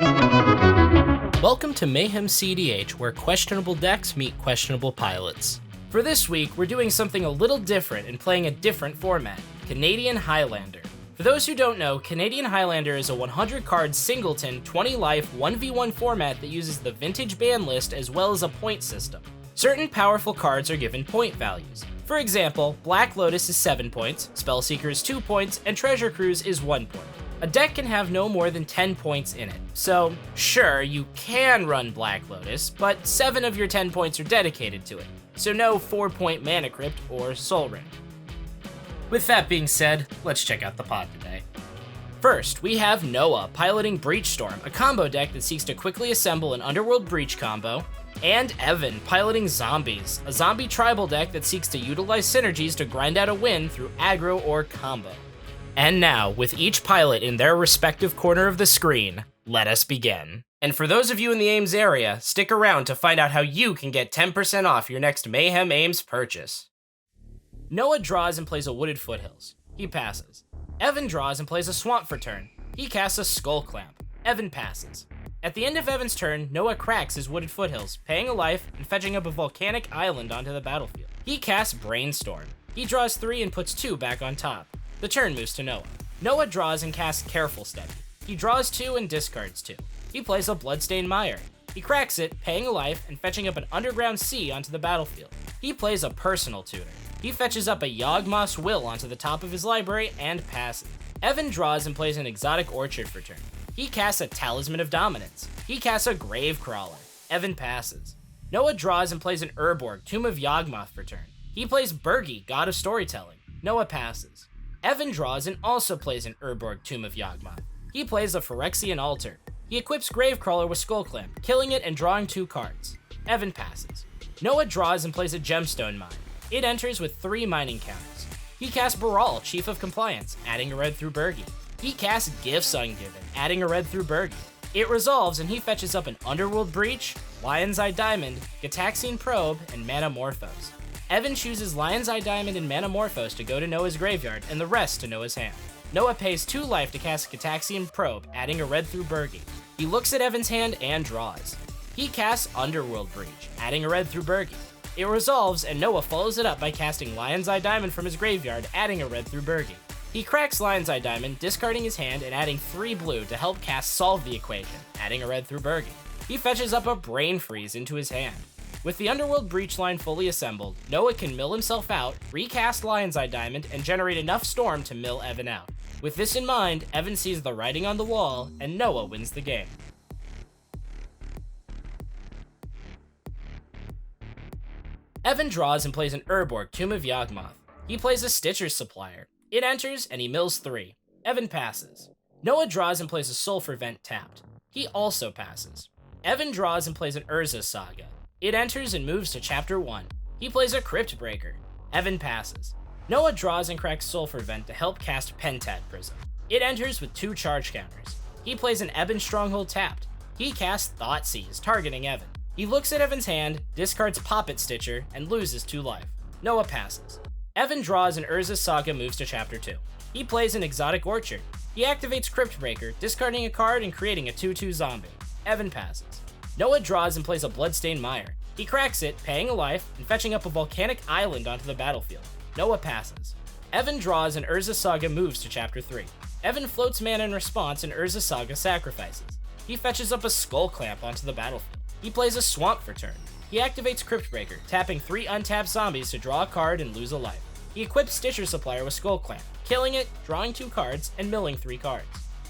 Welcome to Mayhem CEDH, where questionable decks meet questionable pilots. For this week, we're doing something a little different and playing a different format, Canadian Highlander. For those who don't know, Canadian Highlander is a 100-card singleton, 20-life, 1v1 format that uses the vintage ban list as well as a point system. Certain powerful cards are given point values. For example, Black Lotus is 7 points, Spellseeker is 2 points, and Treasure Cruise is 1 point. A deck can have no more than 10 points in it, so sure, you can run Black Lotus, but 7 of your 10 points are dedicated to it, so no 4-point Mana Crypt or Soul Ring. With that being said, let's check out the pod today. First, we have Noah piloting Breachstorm, a combo deck that seeks to quickly assemble an Underworld Breach combo, and Evan piloting Zombies, a zombie tribal deck that seeks to utilize synergies to grind out a win through aggro or combo. And now, with each pilot in their respective corner of the screen, let us begin. And for those of you in the Ames area, stick around to find out how you can get 10% off your next Mayhem Ames purchase. Noah draws and plays a Wooded Foothills. He passes. Evan draws and plays a Swamp for turn. He casts a Skull Clamp. Evan passes. At the end of Evan's turn, Noah cracks his Wooded Foothills, paying a life and fetching up a volcanic island onto the battlefield. He casts Brainstorm. He draws 3 and puts 2 back on top. The turn moves to Noah. Noah draws and casts Careful Study. He draws 2 and discards 2. He plays a Bloodstained Mire. He cracks it, paying a life and fetching up an Underground Sea onto the battlefield. He plays a Personal Tutor. He fetches up a Yawgmoth's Will onto the top of his library and passes. Evan draws and plays an Exotic Orchard for turn. He casts a Talisman of Dominance. He casts a Gravecrawler. Evan passes. Noah draws and plays an Urborg, Tomb of Yawgmoth for turn. He plays Burgi, God of Storytelling. Noah passes. Evan draws and also plays an Urborg, Tomb of Yawgmoth. He plays a Phyrexian Altar. He equips Gravecrawler with Skull Clamp, killing it and drawing 2 cards. Evan passes. Noah draws and plays a Gemstone Mine. It enters with 3 mining counters. He casts Baral, Chief of Compliance, adding a red through Burgi. He casts Gifts Ungiven, adding a red through Burgi. It resolves and he fetches up an Underworld Breach, Lion's Eye Diamond, Gitaxian Probe, and Manamorphose. Evan chooses Lion's Eye Diamond and Manamorphose to go to Noah's graveyard and the rest to Noah's hand. Noah pays 2 life to cast Gitaxian Probe, adding a red through Burgi. He looks at Evan's hand and draws. He casts Underworld Breach, adding a red through Burgi. It resolves and Noah follows it up by casting Lion's Eye Diamond from his graveyard, adding a red through Burgi. He cracks Lion's Eye Diamond, discarding his hand and adding 3 blue to help cast Solve the Equation, adding a red through Burgi. He fetches up a Brain Freeze into his hand. With the Underworld Breach line fully assembled, Noah can mill himself out, recast Lion's Eye Diamond, and generate enough Storm to mill Evan out. With this in mind, Evan sees the writing on the wall, and Noah wins the game. Evan draws and plays an Urborg, Tomb of Yawgmoth. He plays a Stitcher's Supplier. It enters, and he mills 3. Evan passes. Noah draws and plays a Sulfur Vent tapped. He also passes. Evan draws and plays an Urza's Saga. It enters and moves to Chapter 1. He plays a Crypt Breaker. Evan passes. Noah draws and cracks Sulfur Vent to help cast Pentad Prism. It enters with 2 charge counters. He plays an Ebon Stronghold tapped. He casts Thoughtseize, targeting Evan. He looks at Evan's hand, discards Poppet Stitcher, and loses 2 life. Noah passes. Evan draws and Urza's Saga moves to Chapter 2. He plays an Exotic Orchard. He activates Crypt Breaker, discarding a card and creating a 2/2 zombie. Evan passes. Noah draws and plays a Bloodstained Mire. He cracks it, paying a life, and fetching up a volcanic island onto the battlefield. Noah passes. Evan draws and Urza's Saga moves to Chapter 3. Evan floats mana in response and Urza's Saga sacrifices. He fetches up a Skull Clamp onto the battlefield. He plays a Swamp for turn. He activates Crypt Breaker, tapping 3 untapped zombies to draw a card and lose a life. He equips Stitcher Supplier with Skull Clamp, killing it, drawing 2 cards, and milling 3 cards.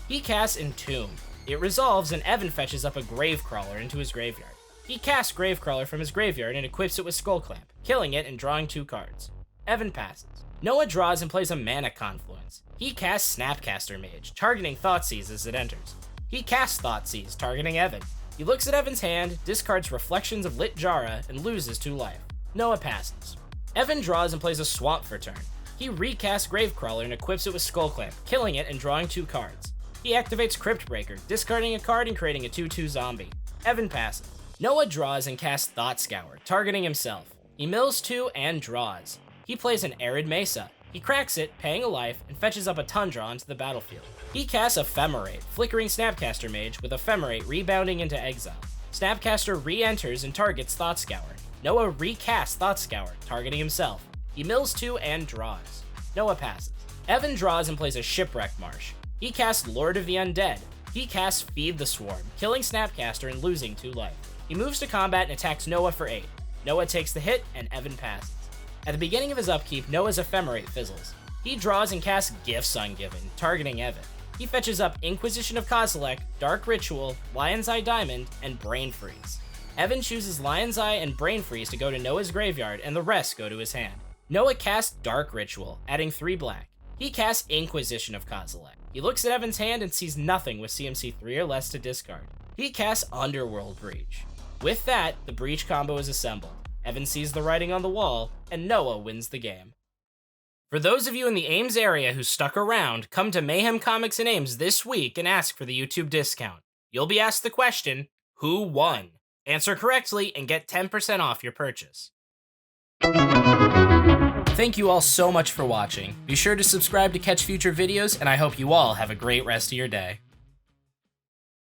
He casts Entomb. It resolves and Evan fetches up a Gravecrawler into his graveyard. He casts Gravecrawler from his graveyard and equips it with Skull Clamp, killing it and drawing 2 cards. Evan passes. Noah draws and plays a Mana Confluence. He casts Snapcaster Mage, targeting Thoughtseize as it enters. He casts Thoughtseize, targeting Evan. He looks at Evan's hand, discards Reflections of Lit Jara, and loses 2 life. Noah passes. Evan draws and plays a Swamp for turn. He recasts Gravecrawler and equips it with Skull Clamp, killing it and drawing 2 cards. He activates Crypt Breaker, discarding a card and creating a 2/2 zombie. Evan passes. Noah draws and casts Thought Scour, targeting himself. He mills 2 and draws. He plays an Arid Mesa. He cracks it, paying a life, and fetches up a Tundra onto the battlefield. He casts Ephemerate, flickering Snapcaster Mage with Ephemerate rebounding into exile. Snapcaster re-enters and targets Thought Scour. Noah recasts Thought Scour, targeting himself. He mills 2 and draws. Noah passes. Evan draws and plays a Shipwreck Marsh. He casts Lord of the Undead. He casts Feed the Swarm, killing Snapcaster and losing 2 life. He moves to combat and attacks Noah for 8. Noah takes the hit, and Evan passes. At the beginning of his upkeep, Noah's Ephemerate fizzles. He draws and casts Gifts Ungiven, targeting Evan. He fetches up Inquisition of Kozilek, Dark Ritual, Lion's Eye Diamond, and Brain Freeze. Evan chooses Lion's Eye and Brain Freeze to go to Noah's graveyard, and the rest go to his hand. Noah casts Dark Ritual, adding 3 black. He casts Inquisition of Kozilek. He looks at Evan's hand and sees nothing with CMC 3 or less to discard. He casts Underworld Breach. With that, the Breach combo is assembled. Evan sees the writing on the wall, and Noah wins the game. For those of you in the Ames area who stuck around, come to Mayhem Comics in Ames this week and ask for the YouTube discount. You'll be asked the question, who won? Answer correctly and get 10% off your purchase. Thank you all so much for watching. Be sure to subscribe to catch future videos, and I hope you all have a great rest of your day.